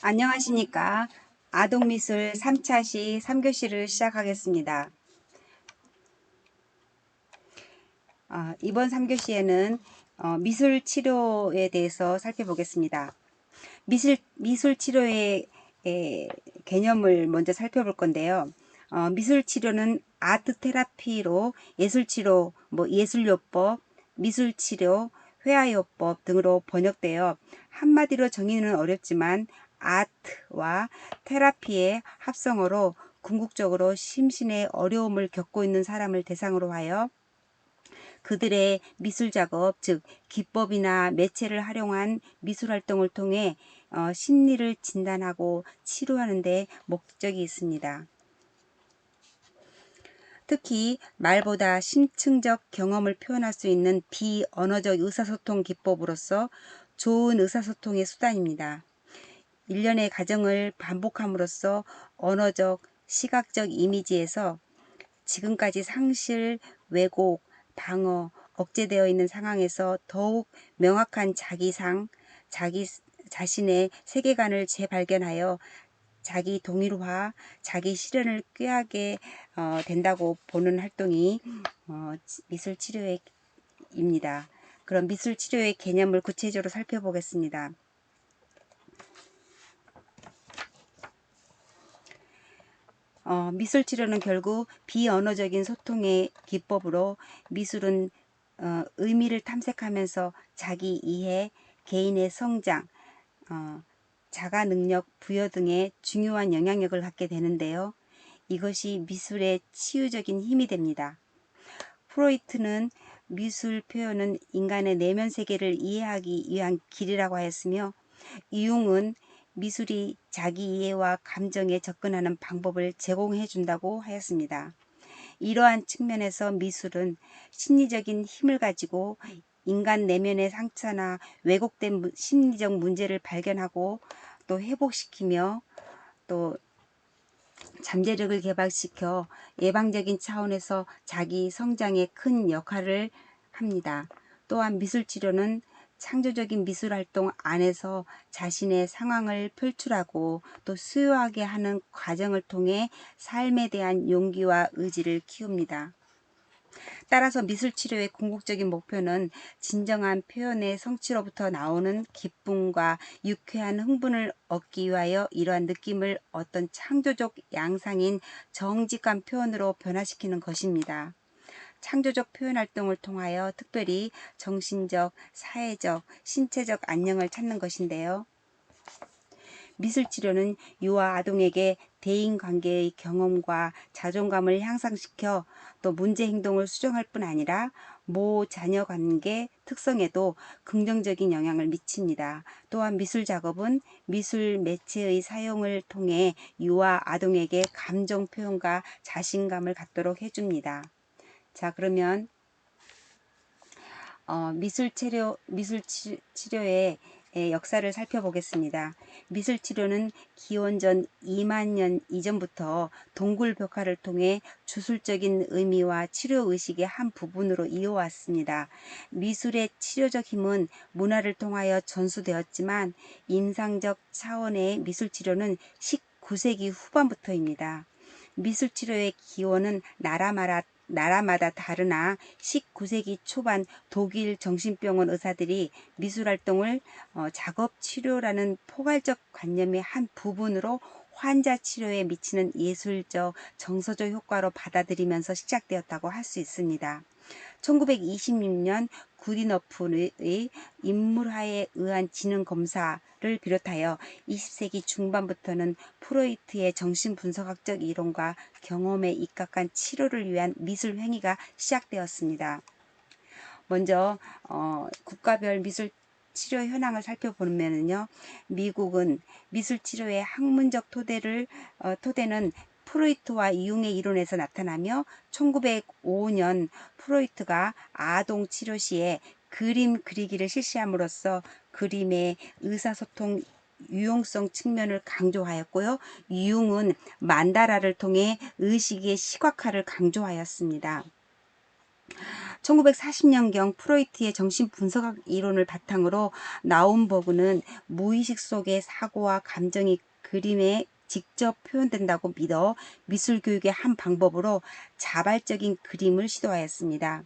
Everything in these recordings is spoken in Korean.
안녕하십니까. 아동미술 3차시 3교시를 시작하겠습니다. 이번 3교시에는 미술 치료에 대해서 살펴보겠습니다. 미술 치료의 개념을 먼저 살펴볼 건데요. 미술 치료는 아트 테라피로 예술 치료, 예술요법, 미술 치료, 회화요법 등으로 번역되어 한마디로 정의는 어렵지만 아트와 테라피의 합성어로 궁극적으로 심신의 어려움을 겪고 있는 사람을 대상으로 하여 그들의 미술 작업, 즉 기법이나 매체를 활용한 미술 활동을 통해 심리를 진단하고 치료하는 데 목적이 있습니다. 특히 말보다 심층적 경험을 표현할 수 있는 비언어적 의사소통 기법으로서 좋은 의사소통의 수단입니다. 일련의 과정을 반복함으로써 언어적, 시각적 이미지에서 지금까지 상실, 왜곡, 방어, 억제되어 있는 상황에서 더욱 명확한 자기상, 자기 자신의 세계관을 재발견하여 자기 동일화, 자기 실현을 꾀하게 된다고 보는 활동이 미술 치료입니다. 그럼 미술 치료의 개념을 구체적으로 살펴보겠습니다. 미술 치료는 결국 비언어적인 소통의 기법으로 미술은 의미를 탐색하면서 자기 이해, 개인의 성장, 자가 능력 부여 등의 중요한 영향력을 갖게 되는데요. 이것이 미술의 치유적인 힘이 됩니다. 프로이트는 미술 표현은 인간의 내면 세계를 이해하기 위한 길이라고 하였으며, 이용은 미술이 자기 이해와 감정에 접근하는 방법을 제공해 준다고 하였습니다. 이러한 측면에서 미술은 심리적인 힘을 가지고 인간 내면의 상처나 왜곡된 심리적 문제를 발견하고 또 회복시키며 또 잠재력을 개발시켜 예방적인 차원에서 자기 성장에 큰 역할을 합니다. 또한 미술치료는 창조적인 미술활동 안에서 자신의 상황을 표출하고 또 수요하게 하는 과정을 통해 삶에 대한 용기와 의지를 키웁니다. 따라서 미술치료의 궁극적인 목표는 진정한 표현의 성취로부터 나오는 기쁨과 유쾌한 흥분을 얻기 위하여 이러한 느낌을 어떤 창조적 양상인 정직한 표현으로 변화시키는 것입니다. 창조적 표현 활동을 통하여 특별히 정신적, 사회적, 신체적 안녕을 찾는 것인데요. 미술치료는 유아 아동에게 대인관계의 경험과 자존감을 향상시켜 또 문제 행동을 수정할 뿐 아니라 모 자녀 관계 특성에도 긍정적인 영향을 미칩니다. 또한 미술 작업은 미술 매체의 사용을 통해 유아 아동에게 감정 표현과 자신감을 갖도록 해줍니다. 자, 그러면 미술 치료의 역사를 살펴보겠습니다. 미술 치료는 기원전 2만 년 이전부터 동굴 벽화를 통해 주술적인 의미와 치료 의식의 한 부분으로 이어왔습니다. 미술의 치료적 힘은 문화를 통하여 전수되었지만 임상적 차원의 미술 치료는 19세기 후반부터입니다. 미술 치료의 기원은 나라마다 다르나 19세기 초반 독일 정신병원 의사들이 미술활동을 작업치료라는 포괄적 관념의 한 부분으로 환자 치료에 미치는 예술적, 정서적 효과로 받아들이면서 시작되었다고 할 수 있습니다. 1926년 구디너프의 인물화에 의한 지능 검사를 비롯하여 20세기 중반부터는 프로이트의 정신분석학적 이론과 경험에 입각한 치료를 위한 미술 행위가 시작되었습니다. 먼저 국가별 미술 치료 현황을 살펴보면요, 미국은 미술 치료의 학문적 토대는 프로이트와 이용의 이론에서 나타나며 1905년 프로이트가 아동 치료 시에 그림 그리기를 실시함으로써 그림의 의사소통 유용성 측면을 강조하였고요. 이용은 만다라를 통해 의식의 시각화를 강조하였습니다. 1940년경 프로이트의 정신분석학 이론을 바탕으로 나움버그는 무의식 속의 사고와 감정이 그림에 직접 표현된다고 믿어 미술교육의 한 방법으로 자발적인 그림을 시도하였습니다.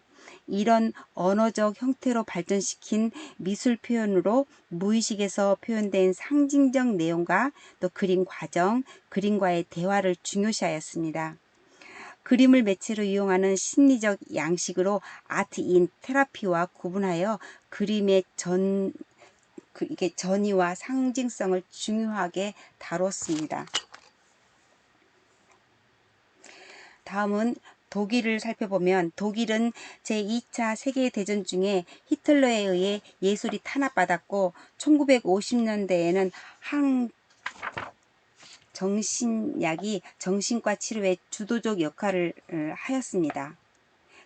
이런 언어적 형태로 발전시킨 미술 표현으로 무의식에서 표현된 상징적 내용과 또 그림 과정, 그림과의 대화를 중요시하였습니다. 그림을 매체로 이용하는 심리적 양식으로 아트 인 테라피와 구분하여 그림의 이게 전이와 상징성을 중요하게 다뤘습니다. 다음은 독일을 살펴보면 독일은 제2차 세계대전 중에 히틀러에 의해 예술이 탄압받았고 1950년대에는 정신약이 정신과 치료에 주도적 역할을 하였습니다.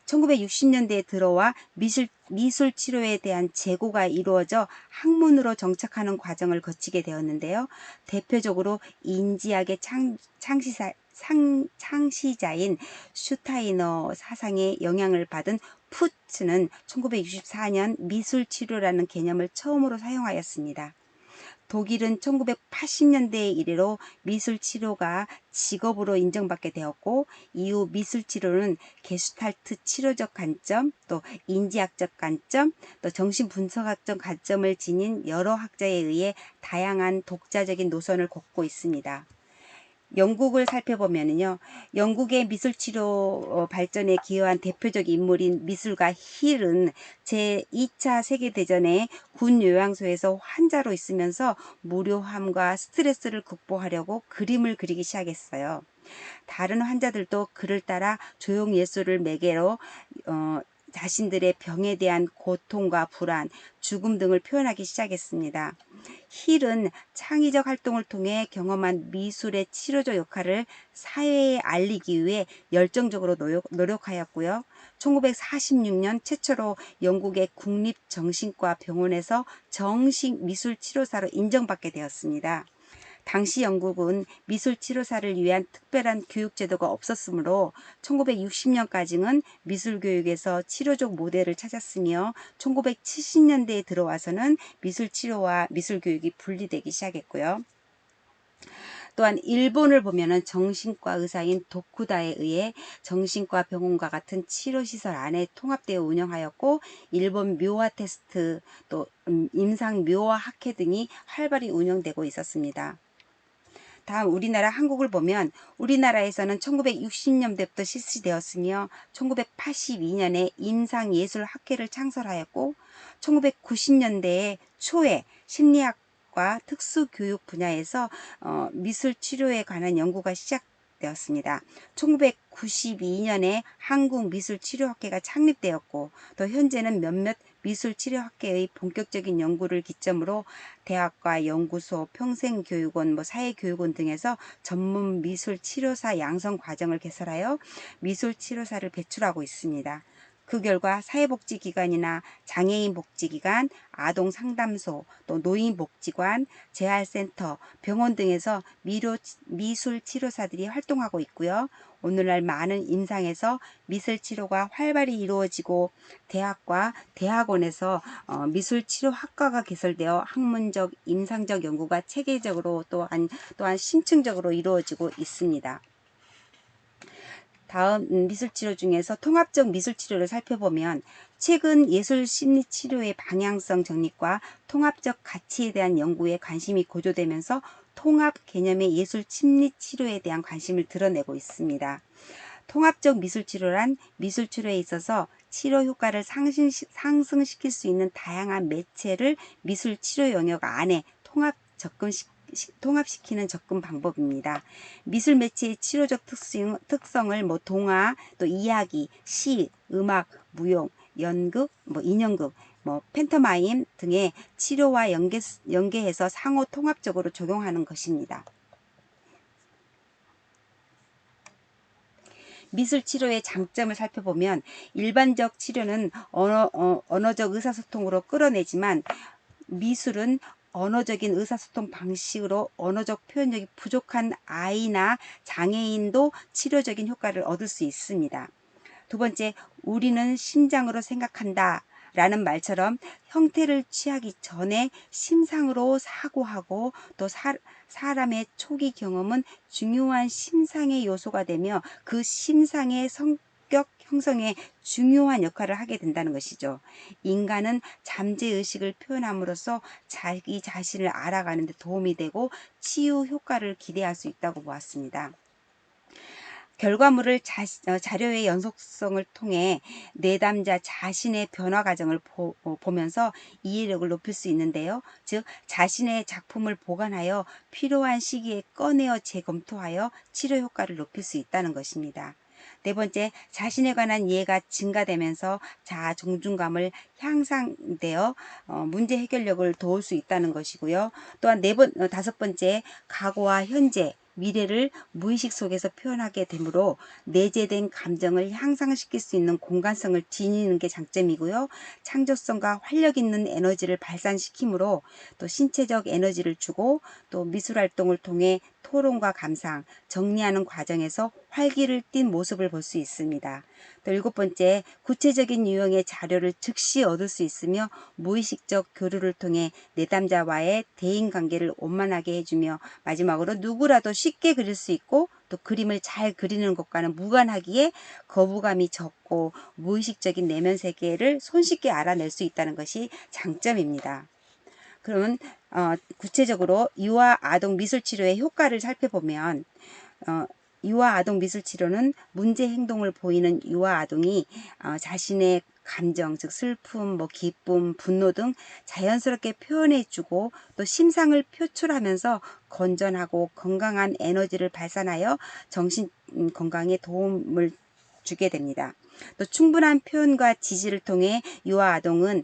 1960년대에 들어와 미술 치료에 대한 재고가 이루어져 학문으로 정착하는 과정을 거치게 되었는데요. 대표적으로 인지학의 창시자인 슈타이너 사상의 영향을 받은 푸츠는 1964년 미술 치료라는 개념을 처음으로 사용하였습니다. 독일은 1980년대 이래로 미술치료가 직업으로 인정받게 되었고 이후 미술치료는 게슈탈트 치료적 관점, 또 인지학적 관점, 또 정신분석학적 관점을 지닌 여러 학자에 의해 다양한 독자적인 노선을 걷고 있습니다. 영국을 살펴보면요. 영국의 미술치료 발전에 기여한 대표적 인물인 미술가 힐은 제2차 세계대전에 군 요양소에서 환자로 있으면서 무료함과 스트레스를 극복하려고 그림을 그리기 시작했어요. 다른 환자들도 그를 따라 조형예술을 매개로 자신들의 병에 대한 고통과 불안, 죽음 등을 표현하기 시작했습니다. 힐은 창의적 활동을 통해 경험한 미술의 치료적 역할을 사회에 알리기 위해 열정적으로 노력하였고요. 1946년 최초로 영국의 국립정신과 병원에서 정식 미술치료사로 인정받게 되었습니다. 당시 영국은 미술치료사를 위한 특별한 교육제도가 없었으므로 1960년까지는 미술교육에서 치료적 모델을 찾았으며 1970년대에 들어와서는 미술치료와 미술교육이 분리되기 시작했고요. 또한 일본을 보면은 정신과 의사인 도쿠다에 의해 정신과 병원과 같은 치료시설 안에 통합되어 운영하였고 일본 묘화 테스트 또 임상 묘화 학회 등이 활발히 운영되고 있었습니다. 다음 우리나라 한국을 보면 우리나라에서는 1960년대부터 실시되었으며 1982년에 임상예술학회를 창설하였고 1990년대 초에 심리학과 특수교육 분야에서 미술치료에 관한 연구가 시작되었습니다. 1992년에 한국미술치료학회가 창립되었고 또 현재는 몇몇 미술치료학회의 본격적인 연구를 기점으로 대학과 연구소, 평생교육원, 사회교육원 등에서 전문 미술치료사 양성 과정을 개설하여 미술치료사를 배출하고 있습니다. 그 결과 사회복지기관이나 장애인복지기관, 아동상담소, 또 노인복지관, 재활센터, 병원 등에서 미술치료사들이 활동하고 있고요. 오늘날 많은 임상에서 미술치료가 활발히 이루어지고 대학과 대학원에서 미술치료학과가 개설되어 학문적, 임상적 연구가 체계적으로 또한 심층적으로 이루어지고 있습니다. 다음 미술치료 중에서 통합적 미술치료를 살펴보면 최근 예술심리치료의 방향성 정립과 통합적 가치에 대한 연구에 관심이 고조되면서 통합 개념의 예술심리치료에 대한 관심을 드러내고 있습니다. 통합적 미술치료란 미술치료에 있어서 치료 효과를 상승시킬 수 있는 다양한 매체를 미술치료 영역 안에 통합시키는 접근 방법입니다. 미술 매체의 치료적 특성을 동화, 또 이야기, 시, 음악, 무용, 연극, 인형극, 팬터마임 등의 치료와 연계해서 상호 통합적으로 적용하는 것입니다. 미술치료의 장점을 살펴보면 일반적 치료는 언어적 의사소통으로 끌어내지만 미술은 언어적인 의사소통 방식으로 언어적 표현력이 부족한 아이나 장애인도 치료적인 효과를 얻을 수 있습니다. 두 번째, 우리는 심장으로 생각한다 라는 말처럼 형태를 취하기 전에 심상으로 사고하고 또 사람의 초기 경험은 중요한 심상의 요소가 되며 그 심상의 성격 형성에 중요한 역할을 하게 된다는 것이죠. 인간은 잠재의식을 표현함으로써 자기 자신을 알아가는 데 도움이 되고 치유 효과를 기대할 수 있다고 보았습니다. 결과물을 자료의 연속성을 통해 내담자 자신의 변화 과정을 보면서 이해력을 높일 수 있는데요. 즉 자신의 작품을 보관하여 필요한 시기에 꺼내어 재검토하여 치료 효과를 높일 수 있다는 것입니다. 네 번째, 자신에 관한 이해가 증가되면서 자아 존중감을 향상되어 문제 해결력을 도울 수 있다는 것이고요. 또한 다섯 번째, 과거와 현재, 미래를 무의식 속에서 표현하게 되므로 내재된 감정을 향상시킬 수 있는 공간성을 지니는 게 장점이고요. 창조성과 활력 있는 에너지를 발산시키므로 또 신체적 에너지를 주고 또 미술활동을 통해 토론과 감상, 정리하는 과정에서 활기를 띤 모습을 볼 수 있습니다. 또 일곱 번째, 구체적인 유형의 자료를 즉시 얻을 수 있으며 무의식적 교류를 통해 내담자와의 대인관계를 원만하게 해주며 마지막으로 누구라도 쉽게 그릴 수 있고 또 그림을 잘 그리는 것과는 무관하기에 거부감이 적고 무의식적인 내면 세계를 손쉽게 알아낼 수 있다는 것이 장점입니다. 그러면 구체적으로 유아 아동 미술 치료의 효과를 살펴보면 유아 아동 미술 치료는 문제 행동을 보이는 유아 아동이 자신의 감정, 즉 슬픔, 기쁨, 분노 등 자연스럽게 표현해주고 또 심상을 표출하면서 건전하고 건강한 에너지를 발산하여 정신 건강에 도움을 주게 됩니다. 또 충분한 표현과 지지를 통해 유아 아동은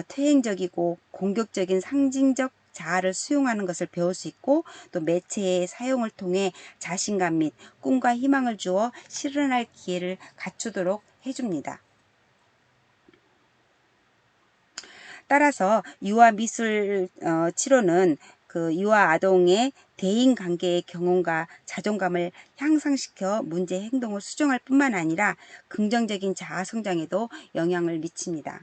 퇴행적이고 공격적인 상징적 자아를 수용하는 것을 배울 수 있고 또 매체의 사용을 통해 자신감 및 꿈과 희망을 주어 실현할 기회를 갖추도록 해줍니다. 따라서 유아 미술 치료는 그 유아 아동의 대인관계의 경험과 자존감을 향상시켜 문제 행동을 수정할 뿐만 아니라 긍정적인 자아 성장에도 영향을 미칩니다.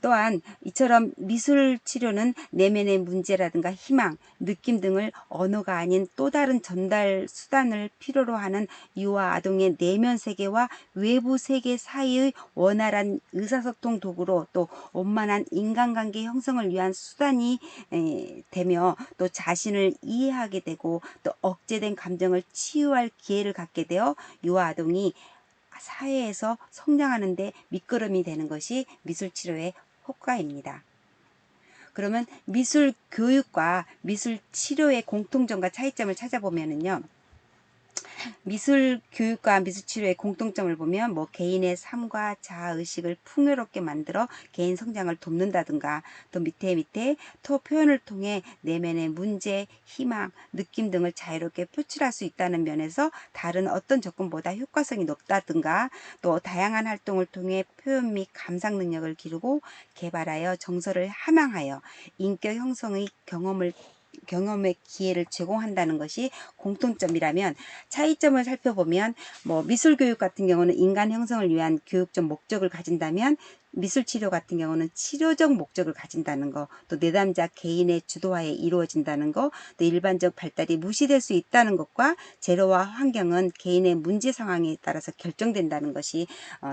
또한 이처럼 미술 치료는 내면의 문제라든가 희망, 느낌 등을 언어가 아닌 또 다른 전달 수단을 필요로 하는 유아 아동의 내면 세계와 외부 세계 사이의 원활한 의사소통 도구로 또 원만한 인간관계 형성을 위한 수단이 되며 또 자신을 이해하게 되고 또 억제된 감정을 치유할 기회를 갖게 되어 유아 아동이 사회에서 성장하는 데 밑거름이 되는 것이 미술치료의 효과입니다. 그러면 미술 교육과 미술 치료의 공통점과 차이점을 찾아보면요. 미술 교육과 미술 치료의 공통점을 보면 개인의 삶과 자아의식을 풍요롭게 만들어 개인 성장을 돕는다든가 또 밑에 또 표현을 통해 내면의 문제, 희망, 느낌 등을 자유롭게 표출할 수 있다는 면에서 다른 어떤 접근보다 효과성이 높다든가 또 다양한 활동을 통해 표현 및 감상 능력을 기르고 개발하여 정서를 함양하여 인격 형성의 경험의 기회를 제공한다는 것이 공통점이라면 차이점을 살펴보면 미술교육 같은 경우는 인간 형성을 위한 교육적 목적을 가진다면 미술치료 같은 경우는 치료적 목적을 가진다는 거, 또 내담자 개인의 주도하에 이루어진다는 거, 또 일반적 발달이 무시될 수 있다는 것과 재료와 환경은 개인의 문제 상황에 따라서 결정된다는 것이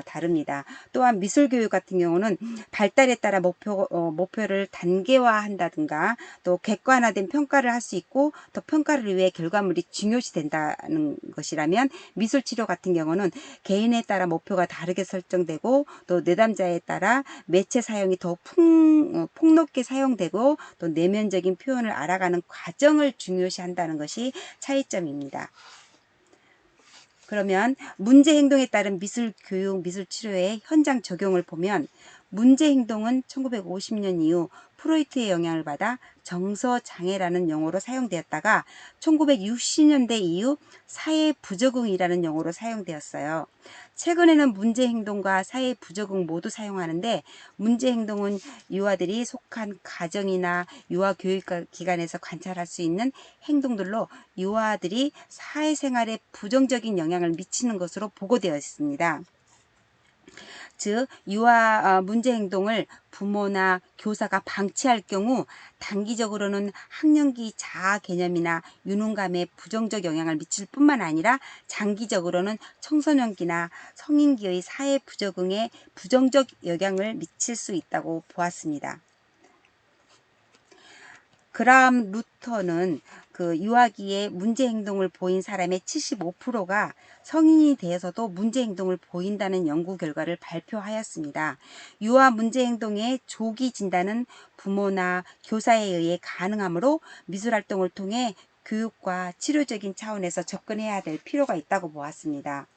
다릅니다. 또한 미술교육 같은 경우는 발달에 따라 목표를 단계화한다든가 또 객관화된 평가를 할 수 있고 또 평가를 위해 결과물이 중요시 된다는 것이라면 미술치료 같은 경우는 개인에 따라 목표가 다르게 설정되고 또 내담자에 따라 매체 사용이 더 폭넓게 사용되고 또 내면적인 표현을 알아가는 과정을 중요시 한다는 것이 차이점입니다. 그러면 문제 행동에 따른 미술 교육, 미술 치료의 현장 적용을 보면 문제 행동은 1950년 이후 프로이트의 영향을 받아 정서장애라는 용어로 사용되었다가 1960년대 이후 사회 부적응이라는 용어로 사용되었어요. 최근에는 문제 행동과 사회 부적응 모두 사용하는데, 문제 행동은 유아들이 속한 가정이나 유아 교육 기관에서 관찰할 수 있는 행동들로 유아들이 사회생활에 부정적인 영향을 미치는 것으로 보고되어 있습니다. 즉 유아 문제 행동을 부모나 교사가 방치할 경우 단기적으로는 학령기 자아 개념이나 유능감에 부정적 영향을 미칠 뿐만 아니라 장기적으로는 청소년기나 성인기의 사회 부적응에 부정적 영향을 미칠 수 있다고 보았습니다. 그라함 루터는 그 유아기에 문제 행동을 보인 사람의 75%가 성인이 되어서도 문제 행동을 보인다는 연구 결과를 발표하였습니다. 유아 문제 행동의 조기 진단은 부모나 교사에 의해 가능하므로 미술 활동을 통해 교육과 치료적인 차원에서 접근해야 될 필요가 있다고 보았습니다.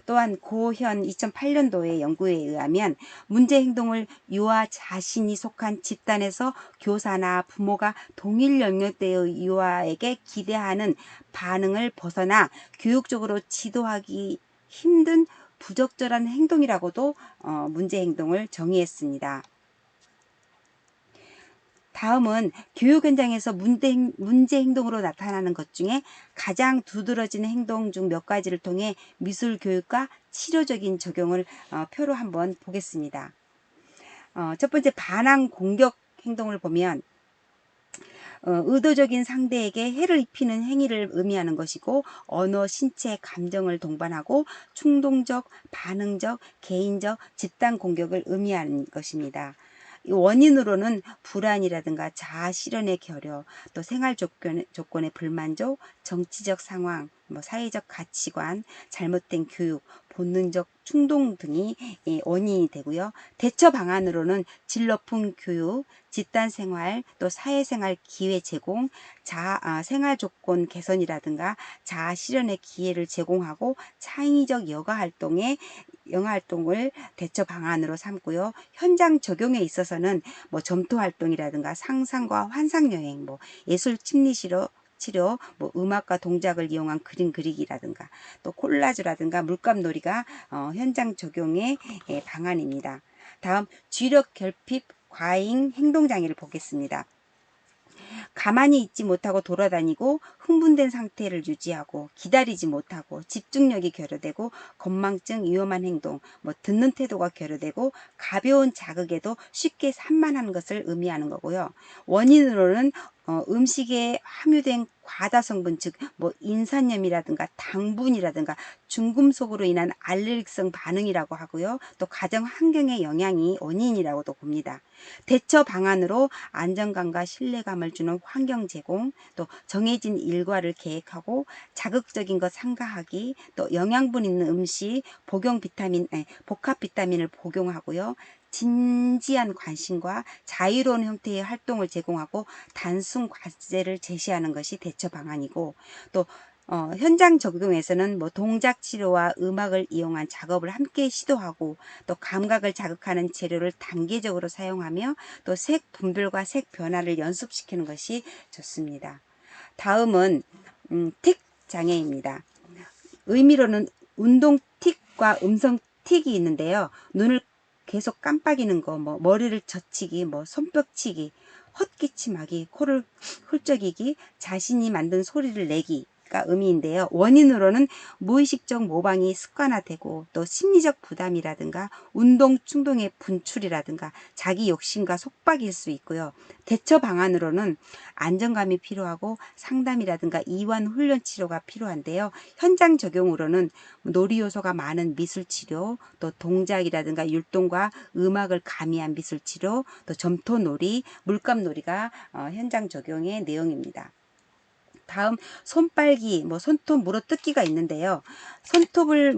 또한 고현 2008년도의 연구에 의하면 문제 행동을 유아 자신이 속한 집단에서 교사나 부모가 동일 연령대의 유아에게 기대하는 반응을 벗어나 교육적으로 지도하기 힘든 부적절한 행동이라고도 문제 행동을 정의했습니다. 다음은 교육 현장에서 문제 행동으로 나타나는 것 중에 가장 두드러지는 행동 중 몇 가지를 통해 미술 교육과 치료적인 적용을 표로 한번 보겠습니다. 첫 번째, 반항 공격 행동을 보면 의도적인 상대에게 해를 입히는 행위를 의미하는 것이고, 언어, 신체, 감정을 동반하고 충동적, 반응적, 개인적, 집단 공격을 의미하는 것입니다. 원인으로는 불안이라든가 자아 실현의 결여, 또 생활 조건의 불만족, 정치적 상황, 사회적 가치관, 잘못된 교육, 본능적 충동 등이 원인이 되고요. 대처 방안으로는 질 높은 교육, 집단 생활, 또 사회생활 기회 제공, 생활 조건 개선이라든가 자아 실현의 기회를 제공하고 창의적 여가 활동을 대처 방안으로 삼고요. 현장 적용에 있어서는 점토 활동이라든가 상상과 환상 여행, 예술 심리 치료, 음악과 동작을 이용한 그림 그리기라든가 또 콜라주라든가 물감놀이가 현장 적용의 방안입니다. 다음, 쥐력 결핍 과잉 행동장애를 보겠습니다. 가만히 있지 못하고 돌아다니고 흥분된 상태를 유지하고 기다리지 못하고 집중력이 결여되고 건망증, 위험한 행동, 듣는 태도가 결여되고 가벼운 자극에도 쉽게 산만한 것을 의미하는 거고요. 원인으로는 음식에 함유된 과다 성분, 즉 인산염이라든가 당분이라든가 중금속으로 인한 알레르기성 반응이라고 하고요. 또 가정 환경의 영향이 원인이라고도 봅니다. 대처 방안으로 안정감과 신뢰감을 주는 환경 제공, 또 정해진 일과를 계획하고 자극적인 것 삼가하기, 또 영양분 있는 음식, 복합 비타민을 복용하고요. 진지한 관심과 자유로운 형태의 활동을 제공하고 단순 과제를 제시하는 것이 대처 방안이고, 또 현장 적용에서는 동작 치료와 음악을 이용한 작업을 함께 시도하고, 또 감각을 자극하는 재료를 단계적으로 사용하며 또 색 분별과 색 변화를 연습시키는 것이 좋습니다. 다음은 틱 장애입니다. 의미로는 운동 틱과 음성 틱이 있는데요. 눈을 계속 깜빡이는 거, 머리를 젖히기, 손뼉치기, 헛기침하기, 코를 훌쩍이기, 자신이 만든 소리를 내기가 의미인데요. 원인으로는 무의식적 모방이 습관화되고 또 심리적 부담이라든가 운동 충동의 분출이라든가 자기 욕심과 속박일 수 있고요. 대처 방안으로는 안정감이 필요하고 상담이라든가 이완 훈련 치료가 필요한데요. 현장 적용으로는 놀이 요소가 많은 미술 치료, 또 동작이라든가 율동과 음악을 가미한 미술 치료, 또 점토 놀이, 물감 놀이가 현장 적용의 내용입니다. 다음, 손빨기, 손톱 물어뜯기가 있는데요. 손톱을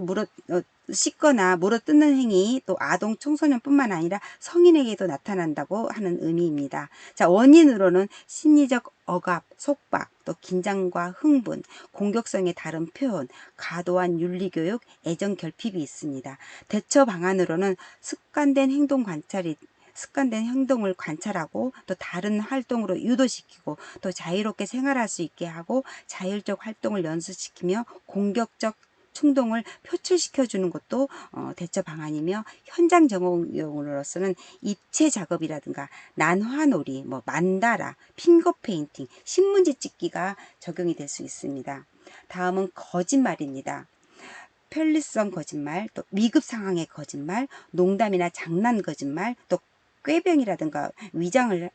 씻거나 물어뜯는 행위, 또 아동 청소년뿐만 아니라 성인에게도 나타난다고 하는 의미입니다. 자, 원인으로는 심리적 억압, 속박, 또 긴장과 흥분, 공격성의 다른 표현, 과도한 윤리교육, 애정 결핍이 있습니다. 대처 방안으로는 습관된 행동을 관찰하고 또 다른 활동으로 유도시키고 또 자유롭게 생활할 수 있게 하고 자율적 활동을 연습시키며 공격적 충동을 표출시켜 주는 것도 대처 방안이며, 현장 적용으로서는 입체 작업이라든가 난화놀이, 만다라, 핑거 페인팅, 신문지 찍기가 적용이 될 수 있습니다. 다음은 거짓말입니다. 편리성 거짓말, 또 위급 상황의 거짓말, 농담이나 장난 거짓말, 또 꾀병이라든가 위장을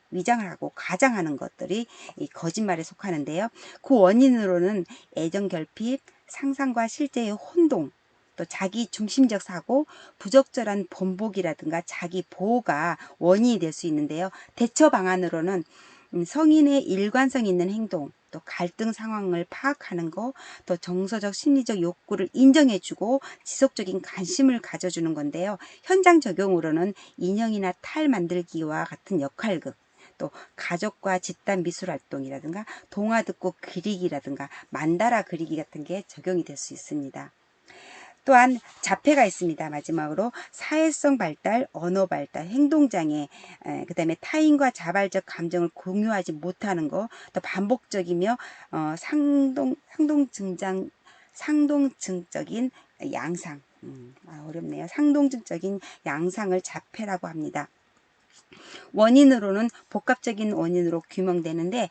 하고 과장하는 것들이 이 거짓말에 속하는데요. 그 원인으로는 애정 결핍, 상상과 실제의 혼동, 또 자기 중심적 사고, 부적절한 번복이라든가 자기 보호가 원인이 될 수 있는데요. 대처 방안으로는 성인의 일관성 있는 행동, 또 갈등 상황을 파악하는 거, 또 정서적 심리적 욕구를 인정해주고 지속적인 관심을 가져주는 건데요. 현장 적용으로는 인형이나 탈 만들기와 같은 역할극, 또 가족과 집단 미술 활동이라든가 동화 듣고 그리기라든가 만다라 그리기 같은 게 적용이 될 수 있습니다. 또한 자폐가 있습니다. 마지막으로 사회성 발달, 언어 발달, 행동장애, 그 다음에 타인과 자발적 감정을 공유하지 못하는 거, 또 반복적이며 상동증적인 양상, 어렵네요. 상동증적인 양상을 자폐라고 합니다. 원인으로는 복합적인 원인으로 규명되는데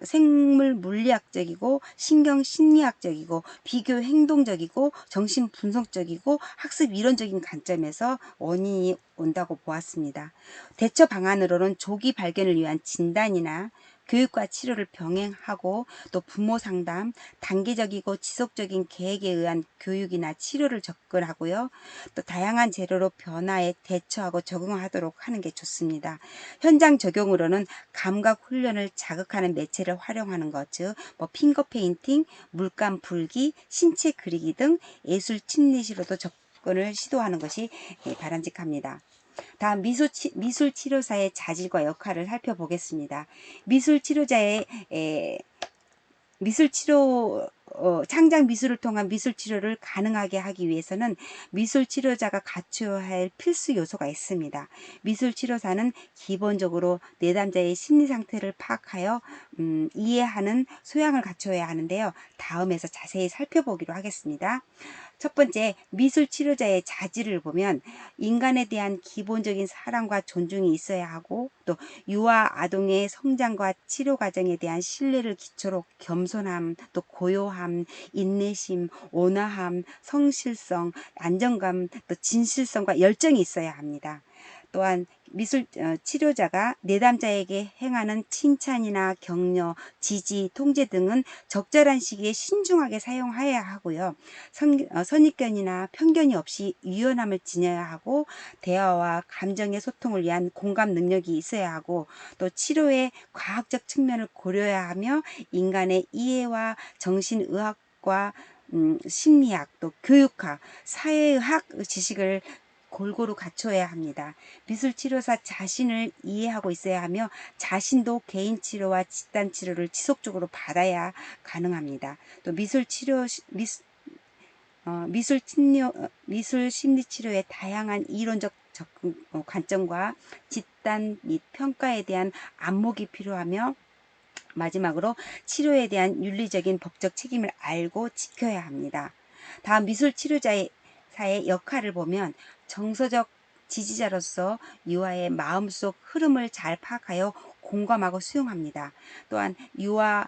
생물 물리학적이고 신경 심리학적이고 비교 행동적이고 정신 분석적이고 학습 이론적인 관점에서 원인이 온다고 보았습니다. 대처 방안으로는 조기 발견을 위한 진단이나 교육과 치료를 병행하고 또 부모 상담, 단계적이고 지속적인 계획에 의한 교육이나 치료를 접근하고요. 또 다양한 재료로 변화에 대처하고 적응하도록 하는 게 좋습니다. 현장 적용으로는 감각 훈련을 자극하는 매체를 활용하는 것, 즉 핑거 페인팅, 물감 불기, 신체 그리기 등 예술 침례시로도 접근을 시도하는 것이 바람직합니다. 다음 미술 치료사의 자질과 역할을 살펴보겠습니다. 미술 치료자의 창작 미술을 통한 미술 치료를 가능하게 하기 위해서는 미술 치료자가 갖춰야 할 필수 요소가 있습니다. 미술 치료사는 기본적으로 내담자의 심리 상태를 파악하여 이해하는 소양을 갖춰야 하는데요. 다음에서 자세히 살펴보기로 하겠습니다. 첫 번째, 미술 치료자의 자질을 보면 인간에 대한 기본적인 사랑과 존중이 있어야 하고, 또 유아 아동의 성장과 치료 과정에 대한 신뢰를 기초로 겸손함, 또 고요함, 인내심, 온화함, 성실성, 안정감, 또 진실성과 열정이 있어야 합니다. 또한 미술 치료자가 내담자에게 행하는 칭찬이나 격려, 지지, 통제 등은 적절한 시기에 신중하게 사용해야 하고요. 선입견이나 편견이 없이 유연함을 지녀야 하고, 대화와 감정의 소통을 위한 공감 능력이 있어야 하고, 또 치료의 과학적 측면을 고려해야 하며 인간의 이해와 정신의학과 심리학, 또 교육학, 사회의학 지식을 골고루 갖춰야 합니다. 미술치료사 자신을 이해하고 있어야 하며 자신도 개인치료와 집단치료를 지속적으로 받아야 가능합니다. 또 미술 심리치료의 다양한 이론적 접근 관점과 집단 및 평가에 대한 안목이 필요하며, 마지막으로 치료에 대한 윤리적인 법적 책임을 알고 지켜야 합니다. 다음 미술 치료자의 역할을 보면 정서적 지지자로서 유아의 마음속 흐름을 잘 파악하여 공감하고 수용합니다. 또한 유아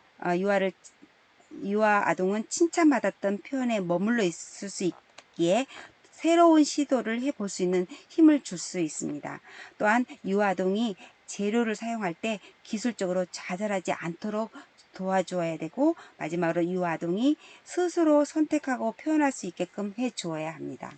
아동은 칭찬받았던 표현에 머물러 있을 수 있기에 새로운 시도를 해볼 수 있는 힘을 줄 수 있습니다. 또한 유아 아동이 재료를 사용할 때 기술적으로 좌절하지 않도록 도와주어야 되고, 마지막으로 유아 아동이 스스로 선택하고 표현할 수 있게끔 해주어야 합니다.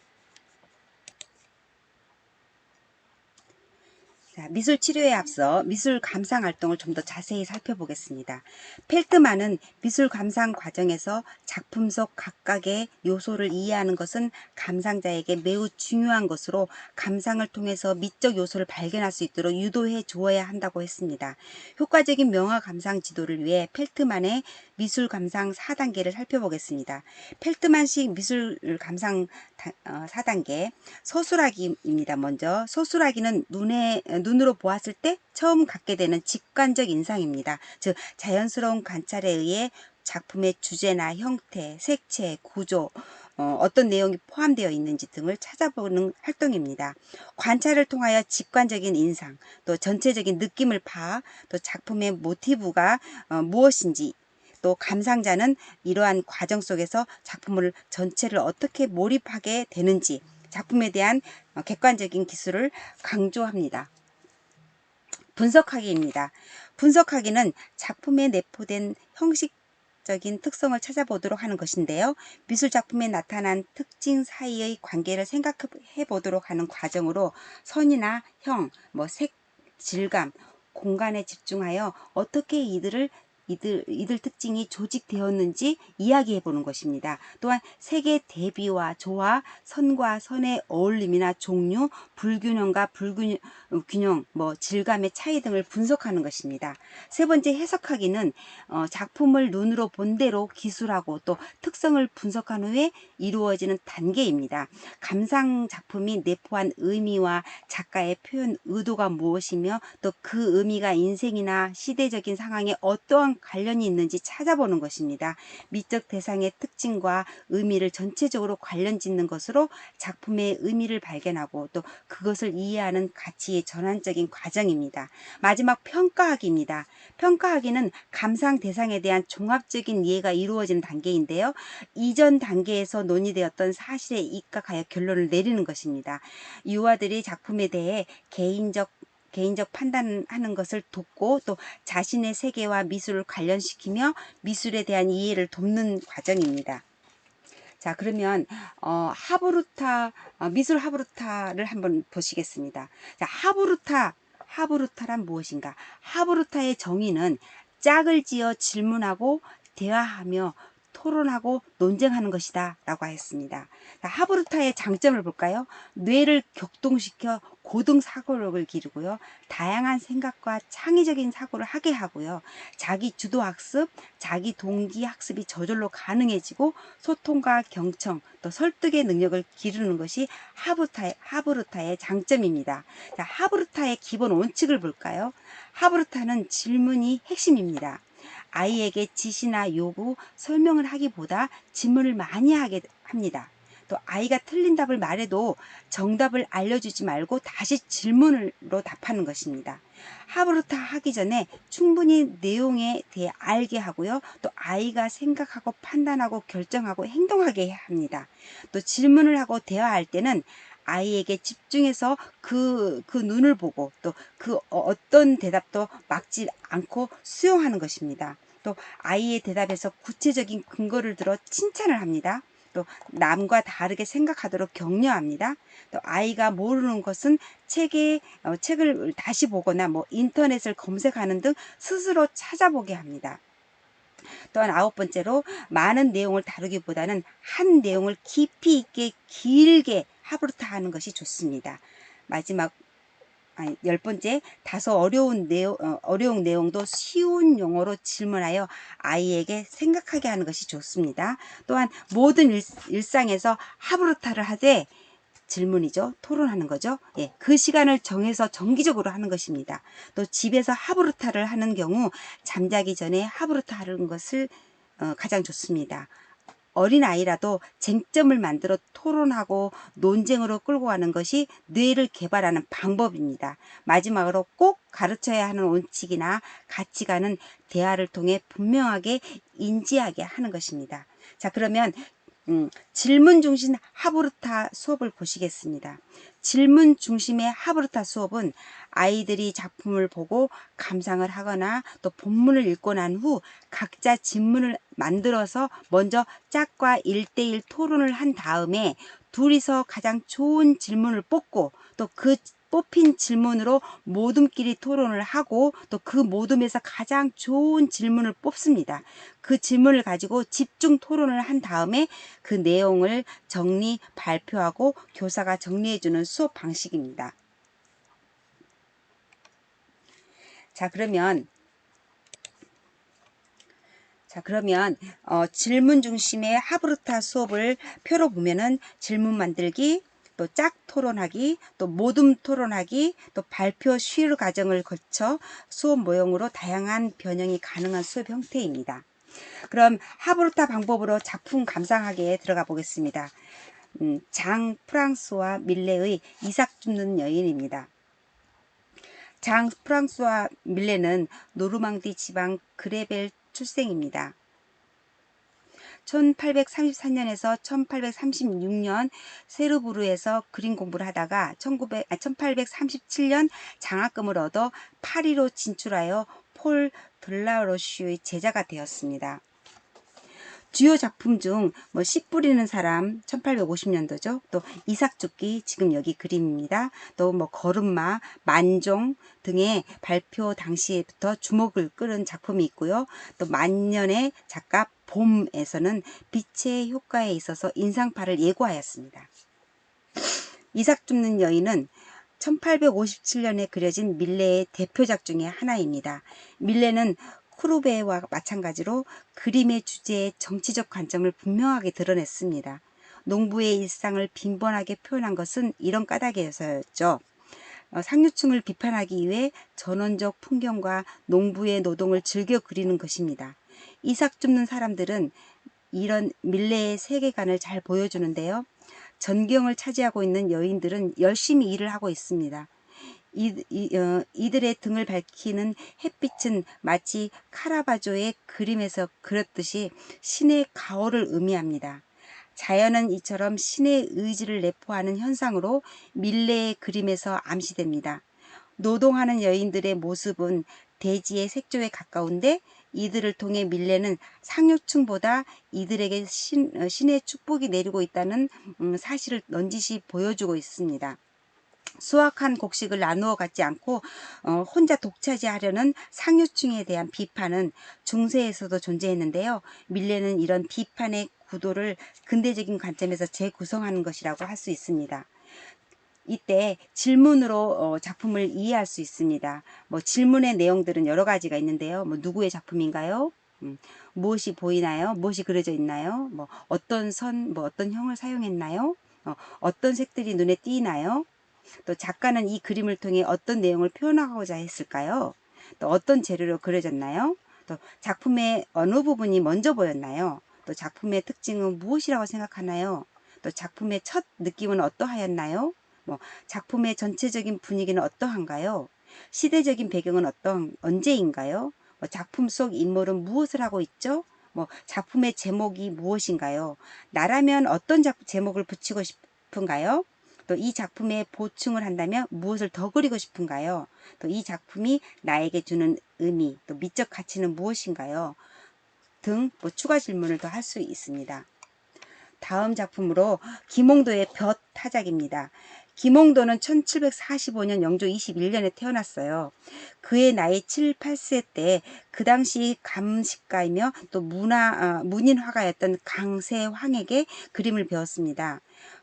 자, 미술 치료에 앞서 미술 감상 활동을 좀 더 자세히 살펴보겠습니다. 펠트만은 미술 감상 과정에서 작품 속 각각의 요소를 이해하는 것은 감상자에게 매우 중요한 것으로 감상을 통해서 미적 요소를 발견할 수 있도록 유도해 주어야 한다고 했습니다. 효과적인 명화 감상 지도를 위해 펠트만의 미술 감상 4단계를 살펴보겠습니다. 펠트만식 미술 감상 4단계 소수라기입니다. 먼저 소수라기는 눈으로 보았을 때 처음 갖게 되는 직관적 인상입니다. 즉 자연스러운 관찰에 의해 작품의 주제나 형태, 색채, 구조, 어떤 내용이 포함되어 있는지 등을 찾아보는 활동입니다. 관찰을 통하여 직관적인 인상, 또 전체적인 느낌을 파악, 또 작품의 모티브가 무엇인지, 또 감상자는 이러한 과정 속에서 작품을 전체를 어떻게 몰입하게 되는지 작품에 대한 객관적인 기술을 강조합니다. 분석하기입니다. 분석하기는 작품에 내포된 형식적인 특성을 찾아보도록 하는 것인데요. 미술 작품에 나타난 특징 사이의 관계를 생각해 보도록 하는 과정으로 선이나 형, 색, 질감, 공간에 집중하여 어떻게 이들 특징이 조직되었는지 이야기해 보는 것입니다. 또한 색의 대비와 조화, 선과 선의 어울림이나 종류, 불균형과 불균형, 질감의 차이 등을 분석하는 것입니다. 세 번째 해석하기는 작품을 눈으로 본 대로 기술하고 또 특성을 분석한 후에 이루어지는 단계입니다. 감상 작품이 내포한 의미와 작가의 표현 의도가 무엇이며 또 그 의미가 인생이나 시대적인 상황에 어떠한 관련이 있는지 찾아보는 것입니다. 미적 대상의 특징과 의미를 전체적으로 관련 짓는 것으로 작품의 의미를 발견하고 또 그것을 이해하는 가치의 전환적인 과정입니다. 마지막 평가하기입니다. 평가하기는 감상 대상에 대한 종합적인 이해가 이루어지는 단계인데요. 이전 단계에서 논의되었던 사실에 입각하여 결론을 내리는 것입니다. 유아들이 작품에 대해 개인적 판단하는 것을 돕고 또 자신의 세계와 미술을 관련시키며 미술에 대한 이해를 돕는 과정입니다. 자, 그러면 미술 하브루타를 한번 보시겠습니다. 자, 하브루타란 무엇인가? 하브루타의 정의는 짝을 지어 질문하고 대화하며 토론하고 논쟁하는 것이다 라고 하였습니다. 하브루타의 장점을 볼까요? 뇌를 격동시켜 고등 사고력을 기르고요. 다양한 생각과 창의적인 사고를 하게 하고요. 자기 주도 학습, 자기 동기 학습이 저절로 가능해지고 소통과 경청, 또 설득의 능력을 기르는 것이 하브루타의 장점입니다. 자, 하브루타의 기본 원칙을 볼까요? 하브루타는 질문이 핵심입니다. 아이에게 지시나 요구, 설명을 하기보다 질문을 많이 하게 합니다. 또 아이가 틀린 답을 말해도 정답을 알려주지 말고 다시 질문으로 답하는 것입니다. 하브루타 하기 전에 충분히 내용에 대해 알게 하고요. 또 아이가 생각하고 판단하고 결정하고 행동하게 합니다. 또 질문을 하고 대화할 때는 아이에게 집중해서 그 눈을 보고 또 그 어떤 대답도 막지 않고 수용하는 것입니다. 또 아이의 대답에서 구체적인 근거를 들어 칭찬을 합니다. 또 남과 다르게 생각하도록 격려합니다. 또 아이가 모르는 것은 책을 다시 보거나 인터넷을 검색하는 등 스스로 찾아보게 합니다. 또한 9번째로 많은 내용을 다루기보다는 한 내용을 깊이 있게 길게 하브루타하는 것이 좋습니다. 마지막 10번째, 다소 어려운 내용도 쉬운 용어로 질문하여 아이에게 생각하게 하는 것이 좋습니다. 또한 모든 일상에서 하브루타를 하되 질문이죠. 토론하는 거죠. 예, 그 시간을 정해서 정기적으로 하는 것입니다. 또 집에서 하브루타를 하는 경우 잠자기 전에 하브루타 하는 것을 가장 좋습니다. 어린아이라도 쟁점을 만들어 토론하고 논쟁으로 끌고 가는 것이 뇌를 개발하는 방법입니다. 마지막으로 꼭 가르쳐야 하는 원칙이나 가치관은 대화를 통해 분명하게 인지하게 하는 것입니다. 자, 그러면 질문 중심 하브루타 수업을 보시겠습니다. 질문 중심의 하브루타 수업은 아이들이 작품을 보고 감상을 하거나 또 본문을 읽고 난 후 각자 질문을 만들어서 먼저 짝과 1대1 토론을 한 다음에 둘이서 가장 좋은 질문을 뽑고 또 그 뽑힌 질문으로 모둠끼리 토론을 하고 또 그 모둠에서 가장 좋은 질문을 뽑습니다. 그 질문을 가지고 집중 토론을 한 다음에 그 내용을 발표하고 교사가 정리해주는 수업 방식입니다. 자, 그러면 질문 중심의 하브루타 수업을 표로 보면은 질문 만들기, 또 짝 토론하기, 또 모둠 토론하기, 또 발표 쉬울 과정을 거쳐 수업 모형으로 다양한 변형이 가능한 수업 형태입니다. 그럼 하브루타 방법으로 작품 감상하기에 들어가 보겠습니다. 장 프랑스와 밀레의 이삭 줍는 여인입니다. 장 프랑스와 밀레는 노르망디 지방 그레벨 출생입니다. 1834년에서 1836년 세르부르에서 그림 공부를 하다가 1837년 장학금을 얻어 파리로 진출하여 폴 들라로슈의 제자가 되었습니다. 주요 작품 중 씨 뿌리는 사람 1850년도죠. 또 이삭죽기 지금 여기 그림입니다. 또 걸음마, 만종 등의 발표 당시부터 주목을 끌은 작품이 있고요. 또 만년의 작가 봄에서는 빛의 효과에 있어서 인상파를 예고하였습니다. 이삭 줍는 여인은 1857년에 그려진 밀레의 대표작 중에 하나입니다. 밀레는 쿠르베와 마찬가지로 그림의 주제의 정치적 관점을 분명하게 드러냈습니다. 농부의 일상을 빈번하게 표현한 것은 이런 까닭에서였죠. 상류층을 비판하기 위해 전원적 풍경과 농부의 노동을 즐겨 그리는 것입니다. 이삭 줍는 사람들은 이런 밀레의 세계관을 잘 보여주는데요. 전경을 차지하고 있는 여인들은 열심히 일을 하고 있습니다. 이들의 등을 밝히는 햇빛은 마치 카라바조의 그림에서 그렸듯이 신의 가호를 의미합니다. 자연은 이처럼 신의 의지를 내포하는 현상으로 밀레의 그림에서 암시됩니다. 노동하는 여인들의 모습은 대지의 색조에 가까운데 이들을 통해 밀레는 상류층보다 이들에게 신의 축복이 내리고 있다는 사실을 넌지시 보여주고 있습니다. 수확한 곡식을 나누어 갖지 않고 혼자 독차지하려는 상류층에 대한 비판은 중세에서도 존재했는데요. 밀레는 이런 비판의 구도를 근대적인 관점에서 재구성하는 것이라고 할 수 있습니다. 이때 질문으로 작품을 이해할 수 있습니다. 질문의 내용들은 여러 가지가 있는데요. 누구의 작품인가요? 무엇이 보이나요? 무엇이 그려져 있나요? 어떤 선, 어떤 형을 사용했나요? 어떤 색들이 눈에 띄나요? 또 작가는 이 그림을 통해 어떤 내용을 표현하고자 했을까요? 또 어떤 재료로 그려졌나요? 또 작품의 어느 부분이 먼저 보였나요? 또 작품의 특징은 무엇이라고 생각하나요? 또 작품의 첫 느낌은 어떠하였나요? 작품의 전체적인 분위기는 어떠한가요? 시대적인 배경은 언제인가요? 작품 속 인물은 무엇을 하고 있죠? 작품의 제목이 무엇인가요? 나라면 어떤 제목을 붙이고 싶은가요? 또 이 작품에 보충을 한다면 무엇을 더 그리고 싶은가요? 또 이 작품이 나에게 주는 의미, 또 미적 가치는 무엇인가요? 등 추가 질문을 더 할 수 있습니다. 다음 작품으로 김홍도의 볕 타작입니다. 김홍도는 1745년 영조 21년에 태어났어요. 그의 나이 7, 8세 때 그 당시 감식가이며 또 문인 화가였던 강세황에게 그림을 배웠습니다.